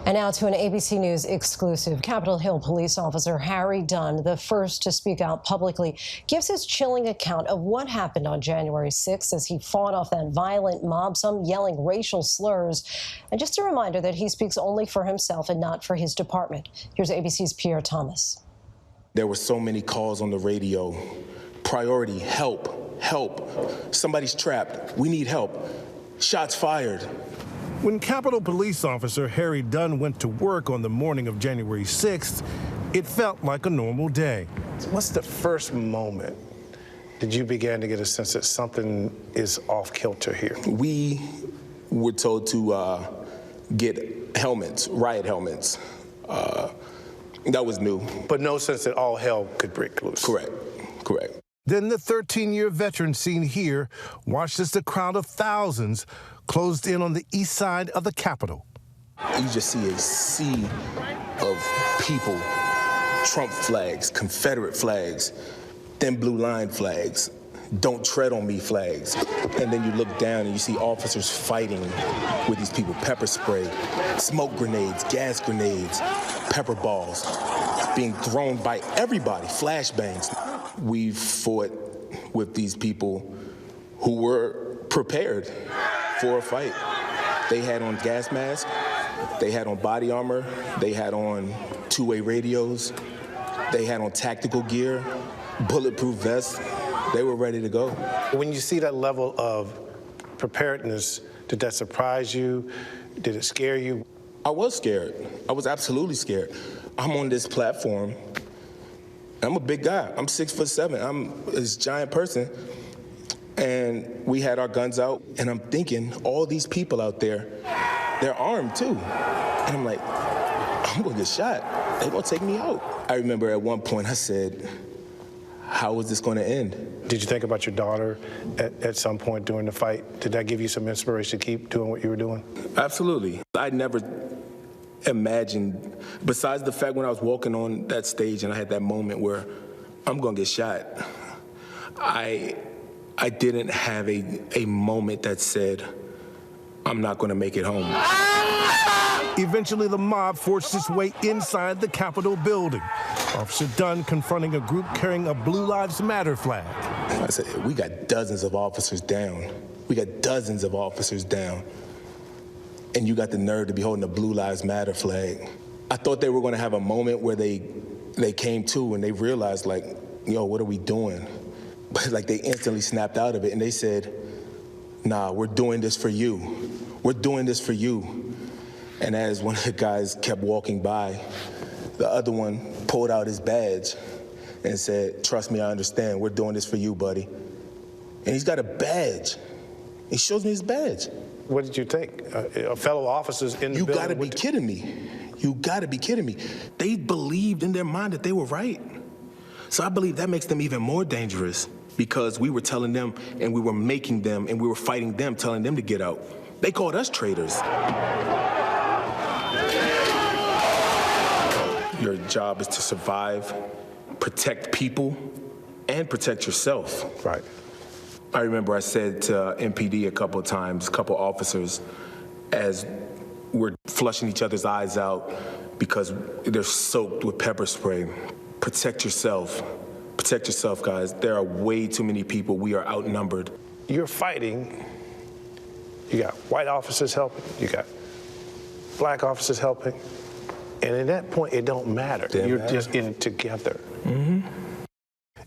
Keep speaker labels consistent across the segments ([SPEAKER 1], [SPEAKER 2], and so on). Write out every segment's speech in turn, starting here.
[SPEAKER 1] And now to an ABC News exclusive. Capitol Hill police officer Harry Dunn, the first to speak out publicly, gives his chilling account of what happened on January 6th as he fought off that violent mob, some yelling racial slurs. And just a reminder that he speaks only for himself and not for his department. Here's ABC's Pierre Thomas.
[SPEAKER 2] There were so many calls on the radio. Priority, help, help. Somebody's trapped. We need help. Shots fired.
[SPEAKER 3] When Capitol Police Officer Harry Dunn went to work on the morning of January 6th, it felt like a normal day.
[SPEAKER 4] What's the first moment did you begin to get a sense that something is off kilter here?
[SPEAKER 2] We were told to get helmets, riot helmets. That was new.
[SPEAKER 4] But no sense that all hell could break loose.
[SPEAKER 2] Correct, correct.
[SPEAKER 3] Then the 13-year veteran seen here watched as the crowd of thousands closed in on the east side of the Capitol.
[SPEAKER 2] You just see a sea of people, Trump flags, Confederate flags, thin blue line flags, don't tread on me flags. And then you look down and you see officers fighting with these people, pepper spray, smoke grenades, gas grenades, pepper balls being thrown by everybody, flashbangs. We fought with these people who were prepared for a fight. They had on gas masks, they had on body armor, they had on two-way radios, they had on tactical gear, bulletproof vests. They were ready to go.
[SPEAKER 4] When you see that level of preparedness, did that surprise you? Did it scare you?
[SPEAKER 2] I was scared. I was absolutely scared. I'm on this platform. I'm a big guy. I'm 6'7". I'm this giant person. And we had our guns out, and I'm thinking, all these people out there, they're armed too. And I'm like, I'm gonna get shot. They're gonna take me out. I remember at one point I said, how is this gonna end?
[SPEAKER 4] Did you think about your daughter at some point during the fight? Did that give you some inspiration to keep doing what you were doing?
[SPEAKER 2] Absolutely. I never imagined, besides the fact when I was walking on that stage and I had that moment where I'm gonna get shot, I didn't have a moment that said, I'm not gonna make it home.
[SPEAKER 3] Eventually, the mob forced its way inside the Capitol building. Officer Dunn confronting a group carrying a Blue Lives Matter flag.
[SPEAKER 2] I said, we got dozens of officers down. We got dozens of officers down. And you got the nerve to be holding a Blue Lives Matter flag. I thought they were gonna have a moment where they came to and they realized, like, yo, what are we doing? But like they instantly snapped out of it and they said, nah, we're doing this for you. We're doing this for you. And as one of the guys kept walking by, the other one pulled out his badge and said, trust me, I understand. We're doing this for you, buddy. And he's got a badge. He shows me his badge.
[SPEAKER 4] What did you think? Fellow officers in the building?
[SPEAKER 2] You gotta be kidding me. You gotta be kidding me. They believed in their mind that they were right. So I believe that makes them even more dangerous because we were telling them and we were making them and we were fighting them, telling them to get out. They called us traitors. Your job is to survive, protect people, and protect yourself.
[SPEAKER 4] Right.
[SPEAKER 2] I remember I said to MPD a couple of times, a couple officers, as we're flushing each other's eyes out because they're soaked with pepper spray, protect yourself. Protect yourself, guys. There are way too many people. We are outnumbered.
[SPEAKER 4] You're fighting. You got white officers helping. You got black officers helping. And at that point, it don't matter. You're just in it together.
[SPEAKER 3] Mm-hmm.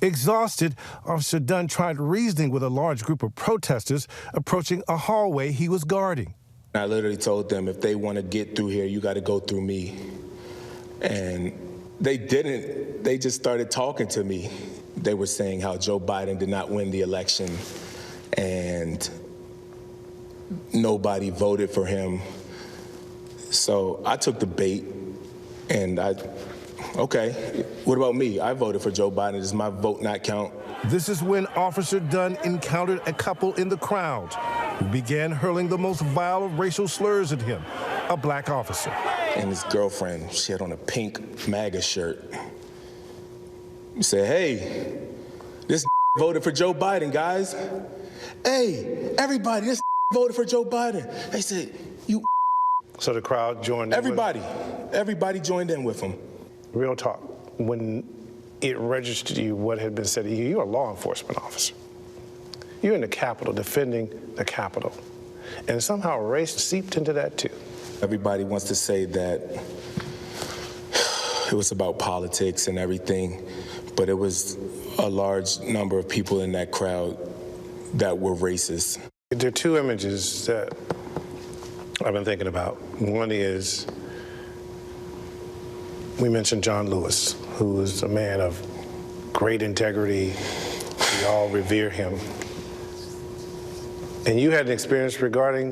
[SPEAKER 3] Exhausted, Officer Dunn tried reasoning with a large group of protesters approaching a hallway he was guarding.
[SPEAKER 2] I literally told them, if they want to get through here, you got to go through me. And they didn't. They just started talking to me. They were saying how Joe Biden did not win the election and nobody voted for him. So I took the bait and okay, what about me? I voted for Joe Biden. Does my vote not count?
[SPEAKER 3] This is when Officer Dunn encountered a couple in the crowd who began hurling the most vile racial slurs at him, a black officer.
[SPEAKER 2] And his girlfriend, she had on a pink MAGA shirt. He said, hey, this voted for Joe Biden, guys. Hey, everybody, this voted for Joe Biden. They said, you
[SPEAKER 4] So the crowd joined in?
[SPEAKER 2] Everybody joined in with him.
[SPEAKER 4] Real talk, when it registered to you what had been said to you, you're a law enforcement officer. You're in the Capitol, defending the Capitol. And somehow race seeped into that too.
[SPEAKER 2] Everybody wants to say that it was about politics and everything, but it was a large number of people in that crowd that were racist.
[SPEAKER 4] There are two images that I've been thinking about. One is, we mentioned John Lewis, who is a man of great integrity. We all revere him. And you had an experience regarding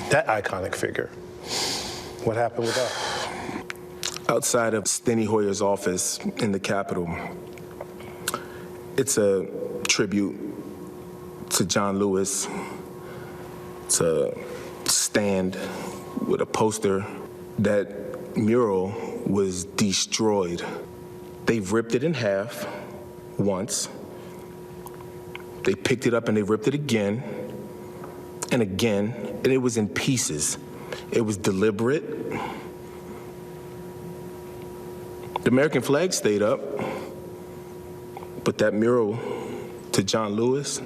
[SPEAKER 4] that iconic figure. What happened with that?
[SPEAKER 2] Outside of Steny Hoyer's office in the Capitol, it's a tribute to John Lewis. It's a stand with a poster. That mural was destroyed. They ripped it in half once. They picked it up and they ripped it again and again, and it was in pieces. It was deliberate. The American flag stayed up, but that mural to John Lewis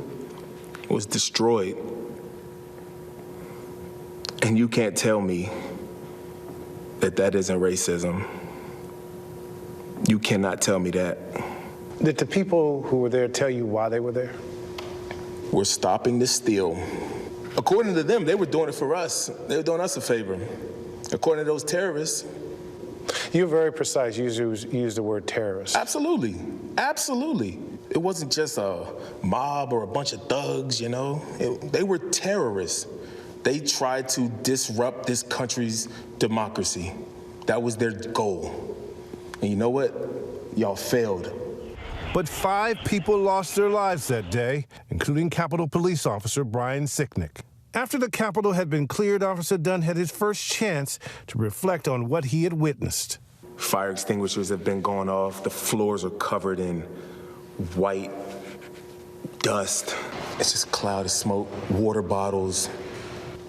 [SPEAKER 2] was destroyed. And you can't tell me that that isn't racism. You cannot tell me that.
[SPEAKER 4] Did the people who were there tell you why they were there?
[SPEAKER 2] We're stopping the steal. According to them, they were doing it for us. They were doing us a favor. According to those terrorists.
[SPEAKER 4] You're very precise. You use the word terrorist.
[SPEAKER 2] Absolutely. Absolutely. It wasn't just a mob or a bunch of thugs, you know. They were terrorists. They tried to disrupt this country's democracy. That was their goal. And you know what? Y'all failed.
[SPEAKER 3] But 5 people lost their lives that day, including Capitol Police Officer Brian Sicknick. After the Capitol had been cleared, Officer Dunn had his first chance to reflect on what he had witnessed.
[SPEAKER 2] Fire extinguishers have been going off. The floors are covered in white dust. It's just a cloud of smoke, water bottles,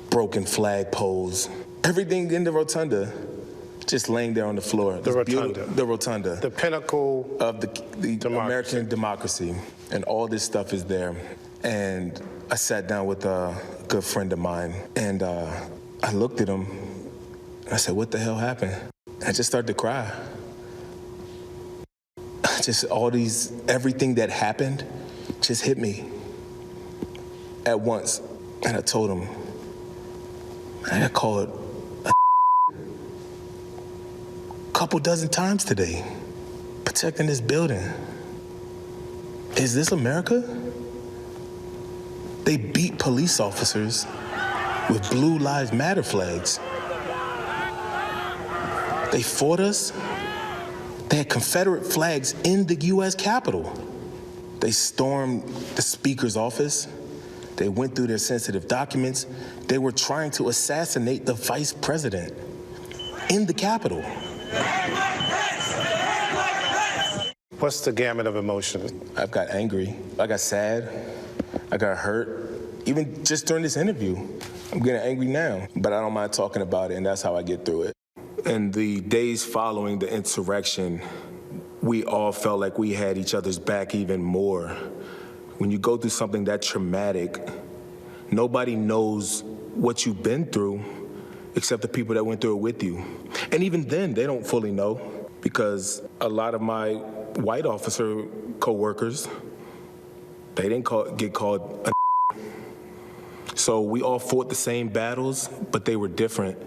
[SPEAKER 2] broken flagpoles. Everything in the rotunda just laying there on the floor.
[SPEAKER 4] The rotunda.
[SPEAKER 2] The rotunda.
[SPEAKER 4] The pinnacle
[SPEAKER 2] of the American democracy. And all this stuff is there. And I sat down with a good friend of mine, and I looked at him, and I said, what the hell happened? I just started to cry. Just everything that happened just hit me at once. And I told him, I got called a couple dozen times today, protecting this building. Is this America? They beat police officers with Blue Lives Matter flags. They fought us. They had Confederate flags in the U.S. Capitol. They stormed the Speaker's office. They went through their sensitive documents. They were trying to assassinate the Vice President in the Capitol.
[SPEAKER 4] What's the gamut of emotions?
[SPEAKER 2] I've got angry. I got sad. I got hurt. Even just during this interview, I'm getting angry now, but I don't mind talking about it, and that's how I get through it. In the days following the insurrection, we all felt like we had each other's back even more. When you go through something that traumatic, nobody knows what you've been through except the people that went through it with you. And even then, they don't fully know, because a lot of my white officer co-workers, they didn't get called a. So we all fought the same battles, but they were different.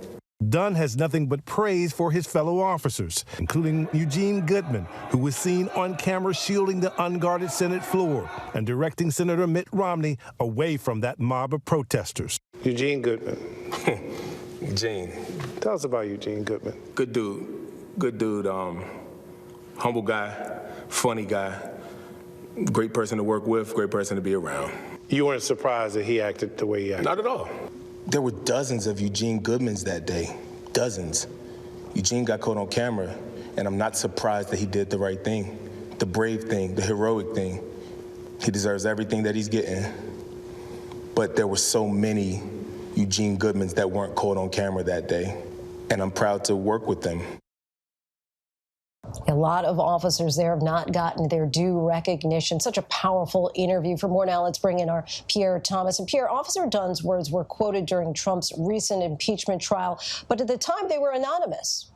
[SPEAKER 3] Dunn has nothing but praise for his fellow officers, including Eugene Goodman, who was seen on camera shielding the unguarded Senate floor and directing Senator Mitt Romney away from that mob of protesters.
[SPEAKER 4] Eugene Goodman.
[SPEAKER 2] Eugene.
[SPEAKER 4] Tell us about Eugene Goodman.
[SPEAKER 2] Good dude, humble guy, funny guy, great person to work with, great person to be around.
[SPEAKER 4] You weren't surprised that he acted the way he acted?
[SPEAKER 2] Not at all. There were dozens of Eugene Goodmans that day, dozens. Eugene got caught on camera, and I'm not surprised that he did the right thing, the brave thing, the heroic thing. He deserves everything that he's getting. But there were so many Eugene Goodmans that weren't caught on camera that day, and I'm proud to work with them.
[SPEAKER 1] A lot of officers there have not gotten their due recognition. Such a powerful interview. For more now, let's bring in our Pierre Thomas. And Pierre, Officer Dunn's words were quoted during Trump's recent impeachment trial, but at the time they were anonymous.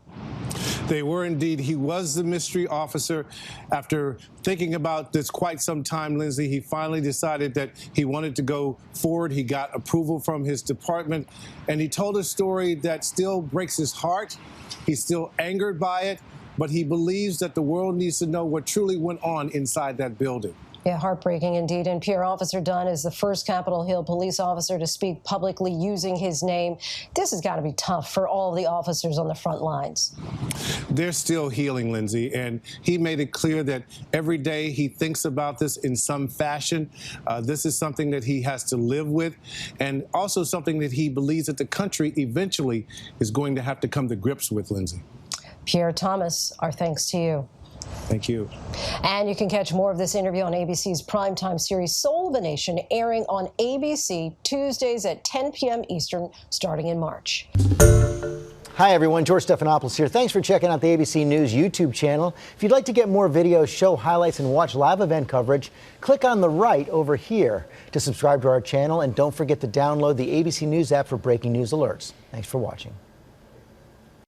[SPEAKER 3] They were indeed. He was the mystery officer. After thinking about this quite some time, Lindsay, he finally decided that he wanted to go forward. He got approval from his department, and he told a story that still breaks his heart. He's still angered by it, but he believes that the world needs to know what truly went on inside that building.
[SPEAKER 1] Yeah, heartbreaking indeed. And Pierre, Officer Dunn is the first Capitol Hill police officer to speak publicly using his name. This has got to be tough for all the officers on the front lines.
[SPEAKER 3] They're still healing, Lindsay, and he made it clear that every day he thinks about this in some fashion. This is something that he has to live with, and also something that he believes that the country eventually is going to have to come to grips with, Lindsay.
[SPEAKER 1] Pierre Thomas, our thanks to you.
[SPEAKER 3] Thank you.
[SPEAKER 1] And you can catch more of this interview on ABC's primetime series Soul of a Nation, airing on ABC Tuesdays at 10 p.m. Eastern, starting in March.
[SPEAKER 5] Hi, everyone. George Stephanopoulos here. Thanks for checking out the ABC News YouTube channel. If you'd like to get more videos, show highlights, and watch live event coverage, click on the right over here to subscribe to our channel. And don't forget to download the ABC News app for breaking news alerts. Thanks for watching.